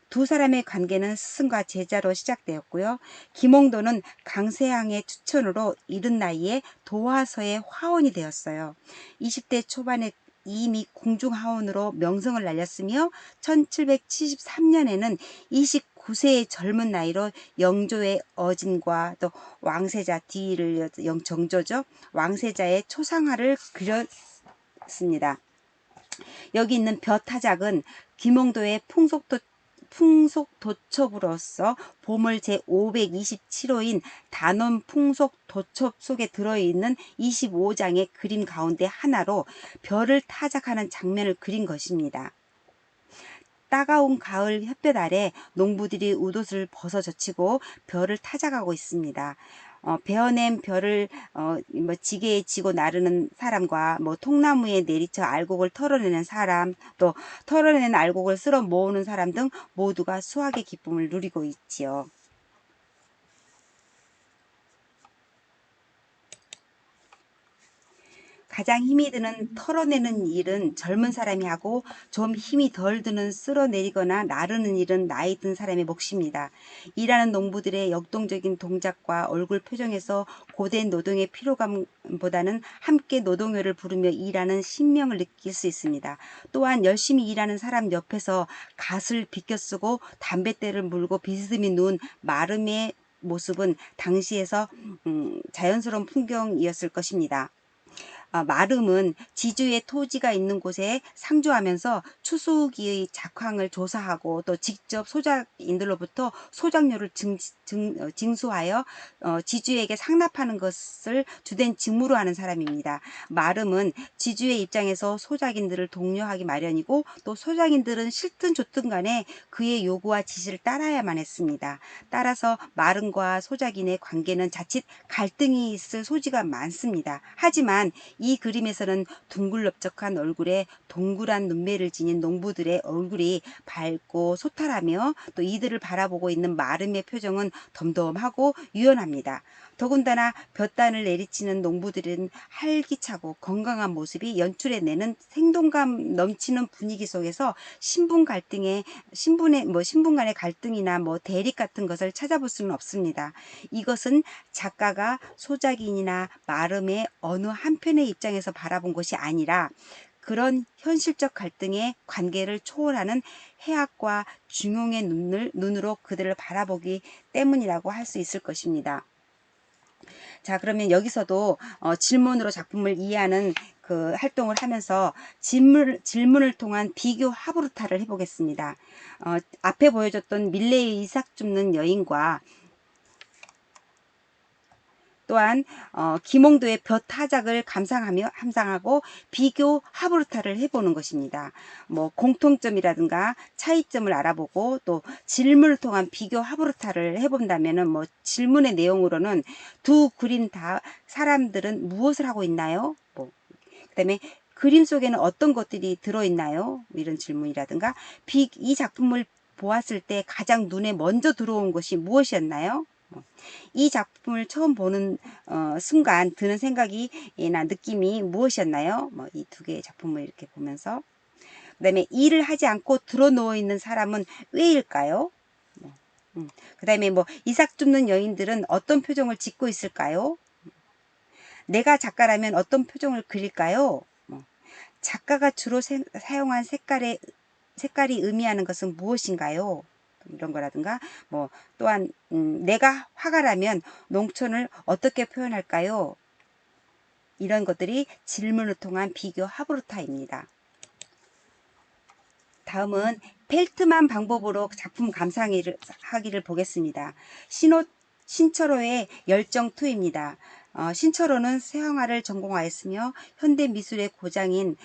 두 사람의 관계는 스승과 제자로 시작되었고요. 김홍도는 강세황의 추천으로 이른 나이에 도화서의 화원이 되었어요. 20대 초반에 이미 공중하원으로 명성을 날렸으며 1773년에는 29세의 젊은 나이로 영조의 어진과 또 왕세자 뒤를 정조죠. 왕세자의 초상화를 그렸습니다. 여기 있는 벼타작은 김홍도의 풍속도첩으로서 보물 제527호인 단원 풍속도첩 속에 들어있는 25장의 그림 가운데 하나로 별을 타작하는 장면을 그린 것입니다. 따가운 가을 햇볕 아래 농부들이 웃옷을 벗어 젖히고 별을 타작하고 있습니다. 베어낸 별을 지게에 지고 나르는 사람과 통나무에 내리쳐 알곡을 털어내는 사람, 또 털어낸 알곡을 쓸어 모으는 사람 등 모두가 수확의 기쁨을 누리고 있지요. 가장 힘이 드는 털어내는 일은 젊은 사람이 하고 좀 힘이 덜 드는 쓸어내리거나 나르는 일은 나이 든 사람의 몫입니다. 일하는 농부들의 역동적인 동작과 얼굴 표정에서 고된 노동의 피로감보다는 함께 노동요를 부르며 일하는 신명을 느낄 수 있습니다. 또한 열심히 일하는 사람 옆에서 갓을 비껴 쓰고 담뱃대를 물고 비스듬히 누운 마름의 모습은 당시에서 자연스러운 풍경이었을 것입니다. 마름은 지주의 토지가 있는 곳에 상주하면서 추수기의 작황을 조사하고 또 직접 소작인들로부터 소작료를 징수하여 지주에게 상납하는 것을 주된 직무로 하는 사람입니다. 마름은 지주의 입장에서 소작인들을 독려하기 마련이고 또 소작인들은 싫든 좋든 간에 그의 요구와 지시를 따라야만 했습니다. 따라서 마름과 소작인의 관계는 자칫 갈등이 있을 소지가 많습니다. 하지만 이 그림에서는 둥글넓적한 얼굴에 동그란 눈매를 지닌 농부들의 얼굴이 밝고 소탈하며 또 이들을 바라보고 있는 마름의 표정은 덤덤하고 유연합니다. 더군다나 볕단을 내리치는 농부들은 활기차고 건강한 모습이 연출해내는 생동감 넘치는 분위기 속에서 신분 간의 갈등이나 대립 같은 것을 찾아볼 수는 없습니다. 이것은 작가가 소작인이나 마름의 어느 한편의 입장에서 바라본 것이 아니라 그런 현실적 갈등의 관계를 초월하는 해학과 중용의 눈으로 그들을 바라보기 때문이라고 할 수 있을 것입니다. 자, 그러면 여기서도 질문으로 작품을 이해하는 그 활동을 하면서 질문을 통한 비교 하부르타를 해보겠습니다. 앞에 보여줬던 밀레의 이삭 줍는 여인과 또한 김홍도의 벼타작을 감상하고 비교 하부르타를 해보는 것입니다. 공통점이라든가 차이점을 알아보고 또 질문을 통한 비교 하부르타를 해본다면은 질문의 내용으로는 두 그림 다 사람들은 무엇을 하고 있나요? 그다음에 그림 속에는 어떤 것들이 들어있나요? 이런 질문이라든가 이 작품을 보았을 때 가장 눈에 먼저 들어온 것이 무엇이었나요? 이 작품을 처음 보는 순간 드는 생각이나 느낌이 무엇이었나요? 이 두 개의 작품을 이렇게 보면서 그 다음에 일을 하지 않고 드러누워 있는 사람은 왜일까요? 그 다음에 이삭 줍는 여인들은 어떤 표정을 짓고 있을까요? 내가 작가라면 어떤 표정을 그릴까요? 작가가 주로 사용한 색깔이 의미하는 것은 무엇인가요? 이런 거라든가 또한 내가 화가라면 농촌을 어떻게 표현할까요? 이런 것들이 질문을 통한 비교 하부르타입니다. 다음은 펠트만 방법으로 작품 감상하기를 보겠습니다. 신철호의 열정2입니다. 신철호는 서양화를 전공하였으며 현대미술의 고장인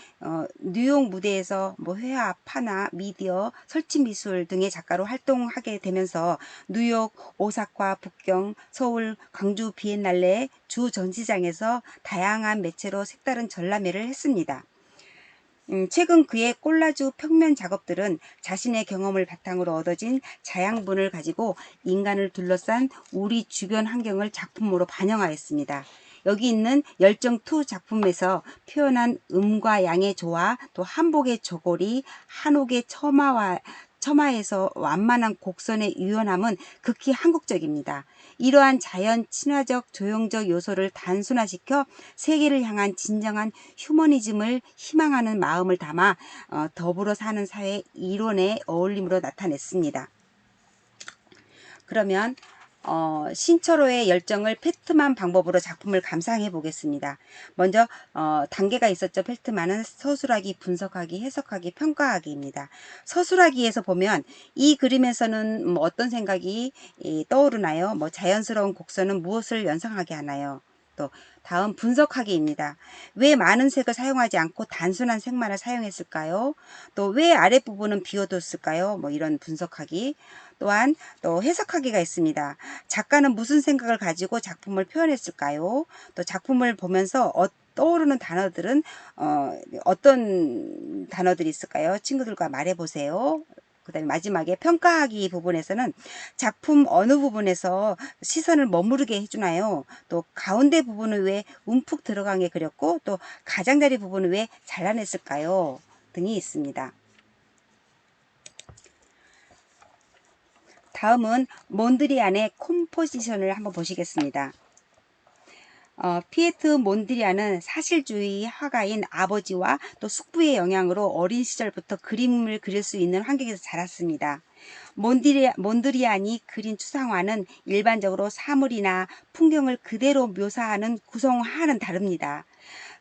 뉴욕 무대에서 회화, 판화, 미디어, 설치미술 등의 작가로 활동하게 되면서 뉴욕, 오사카, 북경, 서울, 광주 비엔날레 주 전시장에서 다양한 매체로 색다른 전람회를 했습니다. 최근 그의 콜라주 평면 작업들은 자신의 경험을 바탕으로 얻어진 자양분을 가지고 인간을 둘러싼 우리 주변 환경을 작품으로 반영하였습니다. 여기 있는 열정2 작품에서 표현한 음과 양의 조화, 또 한복의 저고리, 한옥의 처마에서 완만한 곡선의 유연함은 극히 한국적입니다. 이러한 자연 친화적 조형적 요소를 단순화시켜 세계를 향한 진정한 휴머니즘을 희망하는 마음을 담아 더불어 사는 사회 이론의 어울림으로 나타냈습니다. 그러면 신철호의 열정을 펠트만 방법으로 작품을 감상해 보겠습니다. 먼저 단계가 있었죠. 펠트만은 서술하기, 분석하기, 해석하기, 평가하기입니다. 서술하기에서 보면 이 그림에서는 어떤 생각이 떠오르나요? 자연스러운 곡선은 무엇을 연상하게 하나요? 또 다음 분석하기입니다. 왜 많은 색을 사용하지 않고 단순한 색만을 사용했을까요? 또 왜 아랫부분은 비워뒀을까요? 이런 분석하기. 또한 또 해석하기가 있습니다. 작가는 무슨 생각을 가지고 작품을 표현했을까요? 또 작품을 보면서 떠오르는 단어들은 어떤 단어들이 있을까요? 친구들과 말해보세요. 그 다음에 마지막에 평가하기 부분에서는 작품 어느 부분에서 시선을 머무르게 해주나요? 또 가운데 부분을 왜 움푹 들어가게 그렸고 또 가장자리 부분을 왜 잘라냈을까요? 등이 있습니다. 다음은 몬드리안의 컴포지션을 한번 보시겠습니다. 피에트 몬드리안은 사실주의 화가인 아버지와 또 숙부의 영향으로 어린 시절부터 그림을 그릴 수 있는 환경에서 자랐습니다. 몬드리안이 그린 추상화는 일반적으로 사물이나 풍경을 그대로 묘사하는 구성화는 다릅니다.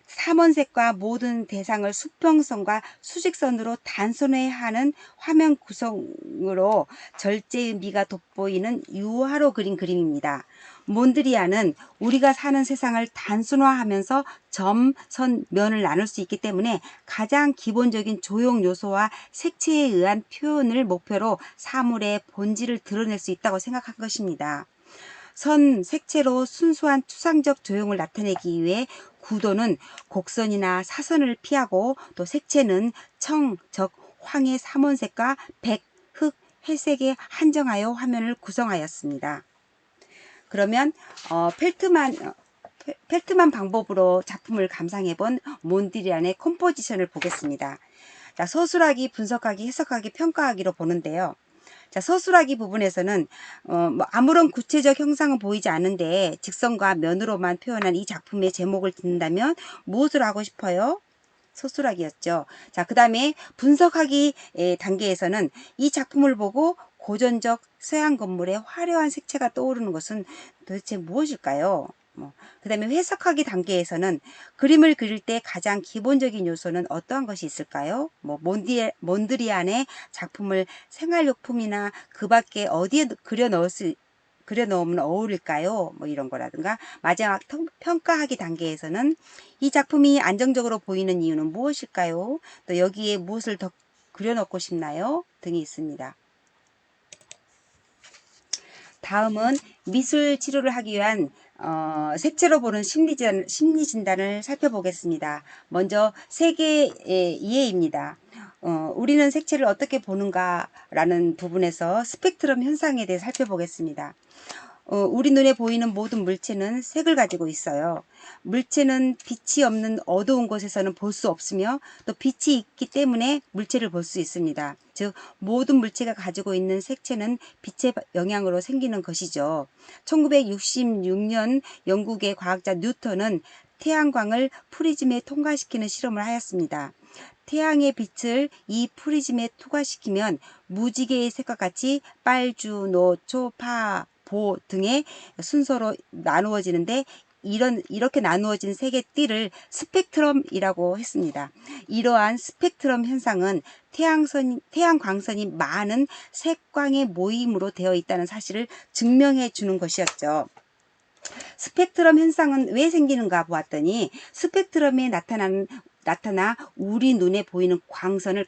삼원색과 모든 대상을 수평선과 수직선으로 단순화하는 화면 구성으로 절제의 미가 돋보이는 유화로 그린 그림입니다. 몬드리안은 우리가 사는 세상을 단순화하면서 점, 선, 면을 나눌 수 있기 때문에 가장 기본적인 조형 요소와 색채에 의한 표현을 목표로 사물의 본질을 드러낼 수 있다고 생각한 것입니다. 선, 색채로 순수한 추상적 조형을 나타내기 위해 구도는 곡선이나 사선을 피하고 또 색채는 청, 적, 황의 삼원색과 백, 흑, 회색에 한정하여 화면을 구성하였습니다. 그러면 펠트만 방법으로 작품을 감상해본 몬드리안의 컴포지션을 보겠습니다. 자, 서술하기, 분석하기, 해석하기, 평가하기로 보는데요. 자, 서술하기 부분에서는 아무런 구체적 형상은 보이지 않는데 직선과 면으로만 표현한 이 작품의 제목을 듣는다면 무엇을 하고 싶어요? 서술하기였죠. 자, 그 다음에 분석하기 단계에서는 이 작품을 보고 고전적 서양 건물의 화려한 색채가 떠오르는 것은 도대체 무엇일까요? 그 다음에 해석하기 단계에서는 그림을 그릴 때 가장 기본적인 요소는 어떠한 것이 있을까요? 몬드리안의 작품을 생활용품이나 그 밖에 어디에 그려 넣으면 어울릴까요? 이런 거라든가. 마지막 평가하기 단계에서는 이 작품이 안정적으로 보이는 이유는 무엇일까요? 또 여기에 무엇을 더 그려 넣고 싶나요? 등이 있습니다. 다음은 미술 치료를 하기 위한 색채로 보는 심리 진단을 살펴보겠습니다. 먼저 세계의 이해입니다. 우리는 색채를 어떻게 보는가라는 부분에서 스펙트럼 현상에 대해 살펴보겠습니다. 우리 눈에 보이는 모든 물체는 색을 가지고 있어요. 물체는 빛이 없는 어두운 곳에서는 볼 수 없으며 또 빛이 있기 때문에 물체를 볼 수 있습니다. 즉 모든 물체가 가지고 있는 색채는 빛의 영향으로 생기는 것이죠. 1966년 영국의 과학자 뉴턴은 태양광을 프리즘에 통과시키는 실험을 하였습니다. 태양의 빛을 이 프리즘에 투과시키면 무지개의 색과 같이 빨주, 노, 초, 파, 보 등의 순서로 나누어지는데 이렇게 나누어진 색의 띠를 스펙트럼이라고 했습니다. 이러한 스펙트럼 현상은 태양광선이 많은 색광의 모임으로 되어 있다는 사실을 증명해 주는 것이었죠. 스펙트럼 현상은 왜 생기는가 보았더니 스펙트럼에 나타나 우리 눈에 보이는 광선을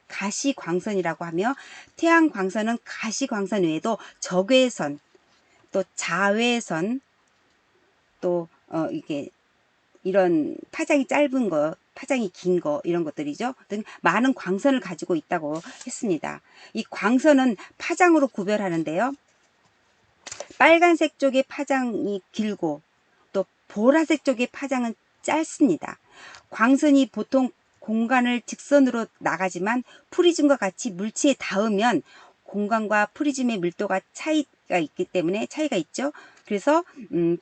가시광선이라고 하며 태양광선은 가시광선 외에도 적외선, 또 자외선, 또 이게 이런 파장이 짧은 거, 파장이 긴 거 이런 것들이죠. 등 많은 광선을 가지고 있다고 했습니다. 이 광선은 파장으로 구별하는데요. 빨간색 쪽의 파장이 길고 또 보라색 쪽의 파장은 짧습니다. 광선이 보통 공간을 직선으로 나가지만 프리즘과 같이 물체에 닿으면 공간과 프리즘의 밀도가 차이가 있기 때문에 차이가 있죠. 그래서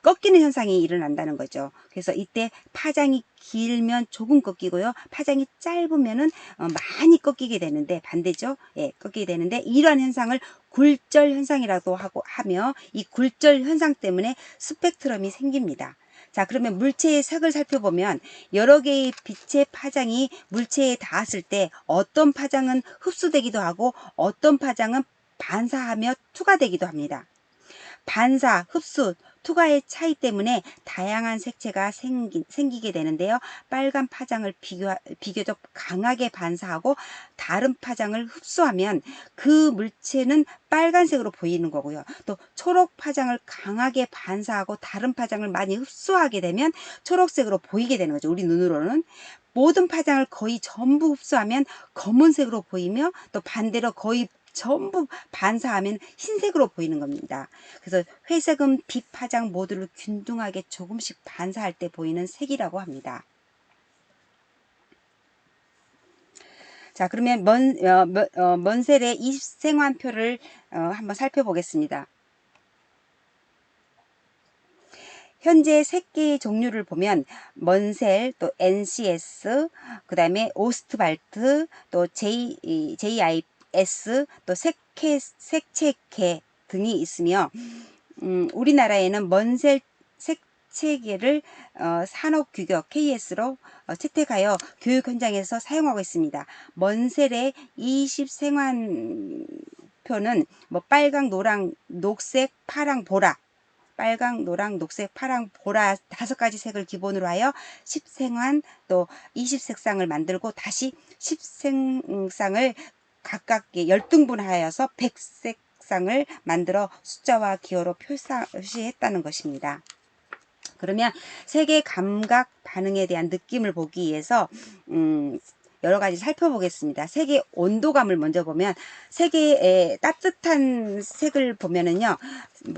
꺾이는 현상이 일어난다는 거죠. 그래서 이때 파장이 길면 조금 꺾이고요. 파장이 짧으면은 많이 꺾이게 되는데 반대죠. 예, 꺾이게 되는데 이러한 현상을 굴절 현상이라고 하며 이 굴절 현상 때문에 스펙트럼이 생깁니다. 자, 그러면 물체의 색을 살펴보면 여러 개의 빛의 파장이 물체에 닿았을 때 어떤 파장은 흡수되기도 하고 어떤 파장은 반사하며 투과되기도 합니다. 반사, 흡수, 투과의 차이 때문에 다양한 색채가 생기게 되는데요. 빨간 파장을 비교적 강하게 반사하고 다른 파장을 흡수하면 그 물체는 빨간색으로 보이는 거고요. 또 초록 파장을 강하게 반사하고 다른 파장을 많이 흡수하게 되면 초록색으로 보이게 되는 거죠. 우리 눈으로는. 모든 파장을 거의 전부 흡수하면 검은색으로 보이며, 또 반대로 거의 전부 반사하면 흰색으로 보이는 겁니다. 그래서 회색은 비파장 모두를 균등하게 조금씩 반사할 때 보이는 색이라고 합니다. 자, 그러면 먼셀의 20생환표를 한번 살펴보겠습니다. 현재 색계의 종류를 보면 먼셀, 또 NCS, 그 다음에 오스트발트, 또 JIS, 또 색채계 등이 있으며, 우리나라에는 먼셀 색채계를 산업규격 KS로 채택하여 교육 현장에서 사용하고 있습니다. 먼셀의 20생환표는 빨강, 노랑, 녹색, 파랑, 보라, 빨강, 노랑, 녹색, 파랑, 보라 5가지 색을 기본으로 하여 10생환 또 20색상을 만들고 다시 10색상을 각각 10등분하여서 100색상을 만들어 숫자와 기호로 표시했다는 것입니다. 그러면 색의 감각 반응에 대한 느낌을 보기 위해서 여러 가지 살펴보겠습니다. 색의 온도감을 먼저 보면, 색의 따뜻한 색을 보면은요,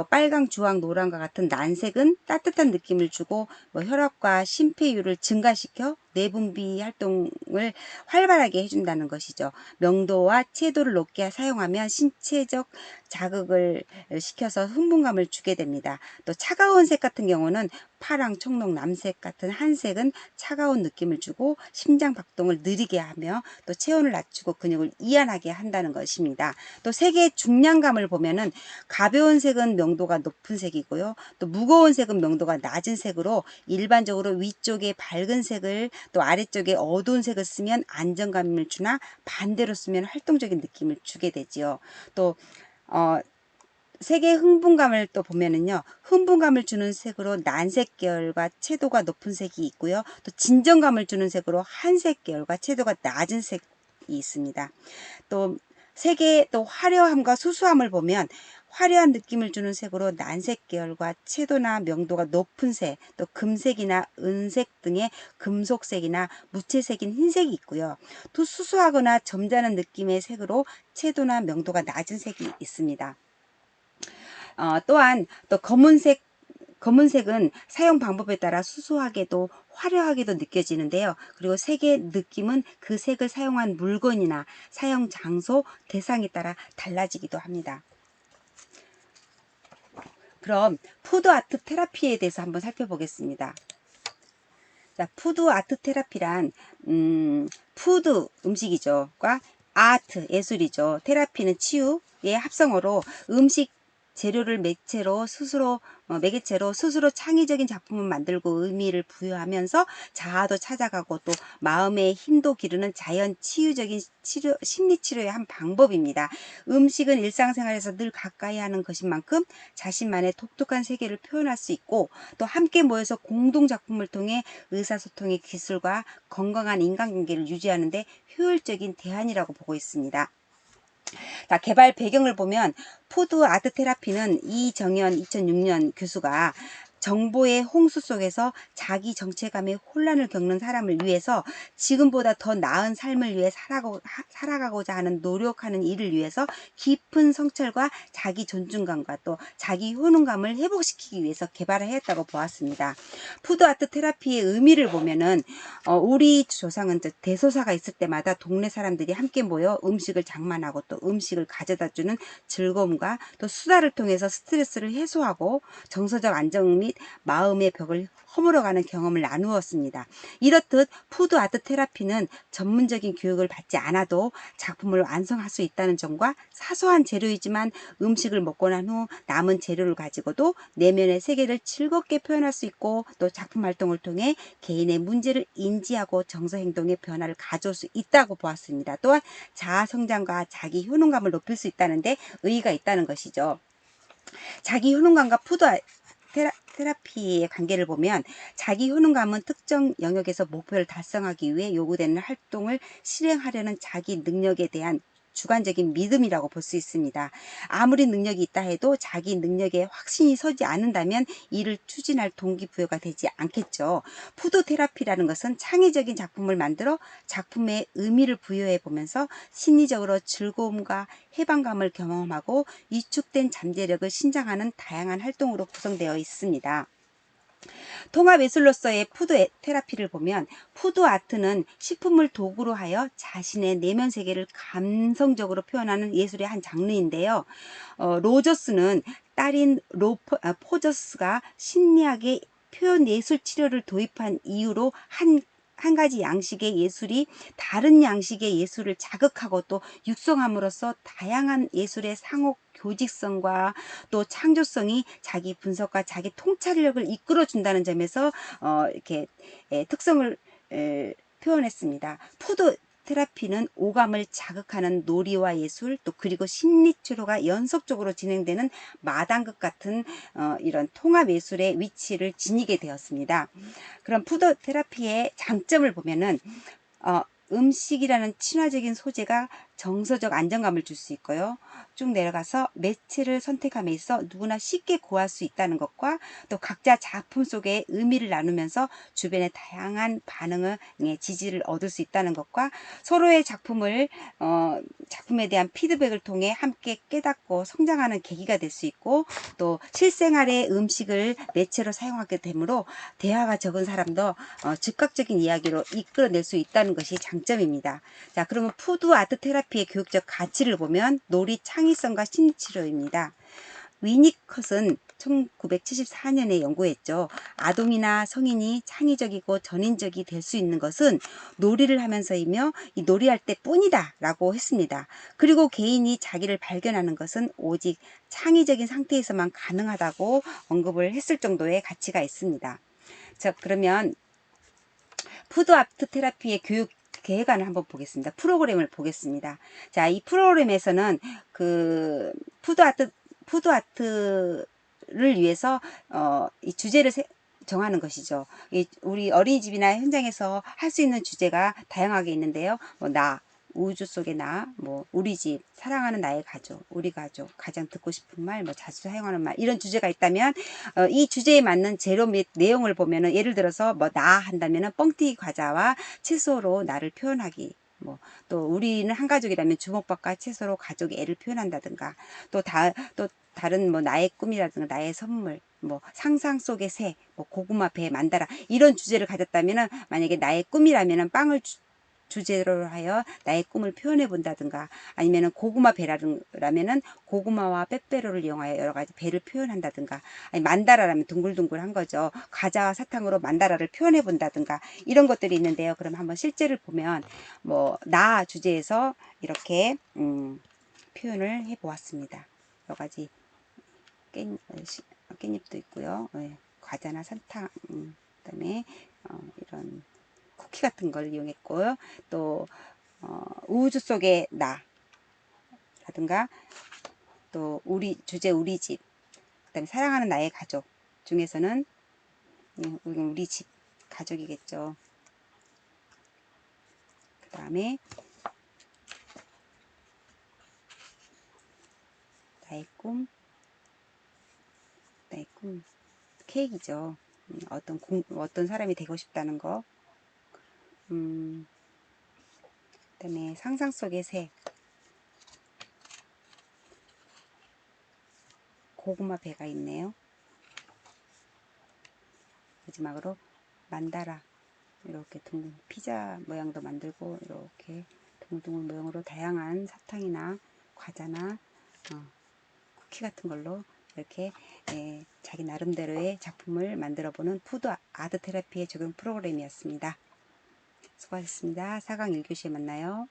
빨강, 주황, 노랑과 같은 난색은 따뜻한 느낌을 주고 혈압과 심폐율을 증가시켜 내분비 활동을 활발하게 해준다는 것이죠. 명도와 채도를 높게 사용하면 신체적 자극을 시켜서 흥분감을 주게 됩니다. 또 차가운 색 같은 경우는 파랑, 청록, 남색 같은 한색은 차가운 느낌을 주고 심장 박동을 느리게 하며 또 체온을 낮추고 근육을 이완하게 한다는 것입니다. 또 색의 중량감을 보면은 가벼운 색은 명도가 높은 색이고요. 또 무거운 색은 명도가 낮은 색으로, 일반적으로 위쪽에 밝은 색을 또 아래쪽에 어두운 색을 쓰면 안정감을 주나 반대로 쓰면 활동적인 느낌을 주게 되지요. 또 색의 흥분감을 또 보면은요, 흥분감을 주는 색으로 난색 계열과 채도가 높은 색이 있고요. 또 진정감을 주는 색으로 한색 계열과 채도가 낮은 색이 있습니다. 또 색의 또 화려함과 수수함을 보면, 화려한 느낌을 주는 색으로 난색 계열과 채도나 명도가 높은 색, 또 금색이나 은색 등의 금속색이나 무채색인 흰색이 있고요. 또 수수하거나 점잖은 느낌의 색으로 채도나 명도가 낮은 색이 있습니다. 또한 또 검은색은 사용 방법에 따라 수수하게도 화려하게도 느껴지는데요. 그리고 색의 느낌은 그 색을 사용한 물건이나 사용 장소, 대상에 따라 달라지기도 합니다. 그럼 푸드 아트 테라피에 대해서 한번 살펴보겠습니다. 자, 푸드 아트 테라피란 푸드 음식이죠. 과 아트 예술이죠. 테라피는 치유의 합성어로 음식 재료를 매개체로 스스로 창의적인 작품을 만들고 의미를 부여하면서 자아도 찾아가고 또 마음의 힘도 기르는 자연 치유적인 심리 치료의 한 방법입니다. 음식은 일상생활에서 늘 가까이 하는 것인 만큼 자신만의 독특한 세계를 표현할 수 있고, 또 함께 모여서 공동 작품을 통해 의사소통의 기술과 건강한 인간관계를 유지하는 데 효율적인 대안이라고 보고 있습니다. 자, 개발 배경을 보면 푸드 아트 테라피는 이정현 2006년 교수가 정보의 홍수 속에서 자기 정체감에 혼란을 겪는 사람을 위해서 지금보다 더 나은 삶을 위해 살아가고자 하는 노력하는 이를 위해서 깊은 성찰과 자기 존중감과 또 자기 효능감을 회복시키기 위해서 개발을 했다고 보았습니다. 푸드 아트 테라피의 의미를 보면은 우리 조상은 대소사가 있을 때마다 동네 사람들이 함께 모여 음식을 장만하고 또 음식을 가져다 주는 즐거움과 또 수다를 통해서 스트레스를 해소하고 정서적 안정 및 마음의 벽을 허물어가는 경험을 나누었습니다. 이렇듯 푸드 아트 테라피는 전문적인 교육을 받지 않아도 작품을 완성할 수 있다는 점과 사소한 재료이지만 음식을 먹고 난 후 남은 재료를 가지고도 내면의 세계를 즐겁게 표현할 수 있고, 또 작품 활동을 통해 개인의 문제를 인지하고 정서 행동의 변화를 가져올 수 있다고 보았습니다. 또한 자아 성장과 자기 효능감을 높일 수 있다는 데 의의가 있다는 것이죠. 자기 효능감과 푸드 테라피의 관계를 보면 자기 효능감은 특정 영역에서 목표를 달성하기 위해 요구되는 활동을 실행하려는 자기 능력에 대한 주관적인 믿음이라고 볼 수 있습니다. 아무리 능력이 있다 해도 자기 능력에 확신이 서지 않는다면 이를 추진할 동기부여가 되지 않겠죠. 푸드 테라피라는 것은 창의적인 작품을 만들어 작품에 의미를 부여해 보면서 심리적으로 즐거움과 해방감을 경험하고 위축된 잠재력을 신장하는 다양한 활동으로 구성되어 있습니다. 통합예술로서의 푸드 테라피를 보면 푸드 아트는 식품을 도구로 하여 자신의 내면 세계를 감성적으로 표현하는 예술의 한 장르인데요. 로저스는 딸인 포저스가 심리학의 표현 예술 치료를 도입한 이후로 한 가지 양식의 예술이 다른 양식의 예술을 자극하고 또 육성함으로써 다양한 예술의 상호 교직성과 또 창조성이 자기 분석과 자기 통찰력을 이끌어 준다는 점에서 이렇게 특성을 표현했습니다. 푸드 테라피는 오감을 자극하는 놀이와 예술 또 그리고 심리 치료가 연속적으로 진행되는 마당극 같은 이런 통합 예술의 위치를 지니게 되었습니다. 그럼 푸드 테라피의 장점을 보면은 음식이라는 친화적인 소재가 정서적 안정감을 줄 수 있고요. 쭉 내려가서 매체를 선택함에 있어 누구나 쉽게 구할 수 있다는 것과 또 각자 작품 속에 의미를 나누면서 주변의 다양한 반응을 지지를 얻을 수 있다는 것과 서로의 작품에 대한 피드백을 통해 함께 깨닫고 성장하는 계기가 될 수 있고 또 실생활의 음식을 매체로 사용하게 되므로 대화가 적은 사람도 즉각적인 이야기로 이끌어낼 수 있다는 것이 장점입니다. 자, 그러면 푸드 아트 테라피의 교육적 가치를 보면 놀이 창의성과 심리치료입니다. 위니컷은 1974년에 연구했죠. 아동이나 성인이 창의적이고 전인적이 될 수 있는 것은 놀이를 하면서이며 이 놀이할 때뿐이다 라고 했습니다. 그리고 개인이 자기를 발견하는 것은 오직 창의적인 상태에서만 가능하다고 언급을 했을 정도의 가치가 있습니다. 자, 그러면 푸드 아트 테라피의 교육 계획안을 한번 보겠습니다. 프로그램을 보겠습니다. 자, 이 프로그램에서는 그 푸드 아트를 위해서 이 주제를 정하는 것이죠. 우리 어린이집이나 현장에서 할 수 있는 주제가 다양하게 있는데요. 우주 속의 나, 우리 집, 사랑하는 나의 가족, 우리 가족, 가장 듣고 싶은 말, 자주 사용하는 말, 이런 주제가 있다면, 이 주제에 맞는 재료 및 내용을 보면은, 예를 들어서, 나 한다면은, 뻥튀기 과자와 채소로 나를 표현하기. 또 우리는 한 가족이라면 주먹밥과 채소로 가족의 애를 표현한다든가, 또 다른 나의 꿈이라든가 나의 선물, 상상 속의 새, 고구마 배 만다라 이런 주제를 가졌다면은 만약에 나의 꿈이라면은 빵을 주제로 하여 나의 꿈을 표현해 본다든가 아니면은 고구마 배라면은 고구마와 빼빼로를 이용하여 여러 가지 배를 표현한다든가 아니 만다라라면 둥글둥글한 거죠. 과자와 사탕으로 만다라를 표현해 본다든가 이런 것들이 있는데요. 그럼 한번 실제를 보면 나 주제에서 이렇게 표현을 해 보았습니다. 여러 가지 깻잎도 있고요. 과자나 사탕 그다음에 이런 쿠키 같은 걸 이용했고요. 또 우주 속의 나라든가 또 주제 우리 집 그다음에 사랑하는 나의 가족 중에서는 우리 집 가족이겠죠. 그 다음에 나의 꿈 케이크죠. 어떤 사람이 되고 싶다는 거. 그다음에 상상 속의 새 고구마 배가 있네요. 마지막으로 만다라 이렇게 둥근 피자 모양도 만들고 이렇게 둥글둥글 모양으로 다양한 사탕이나 과자나 쿠키 같은 걸로 이렇게 자기 나름대로의 작품을 만들어 보는 푸드 아트 테라피의 적용 프로그램이었습니다. 수고하셨습니다. 4강 1교시에 만나요.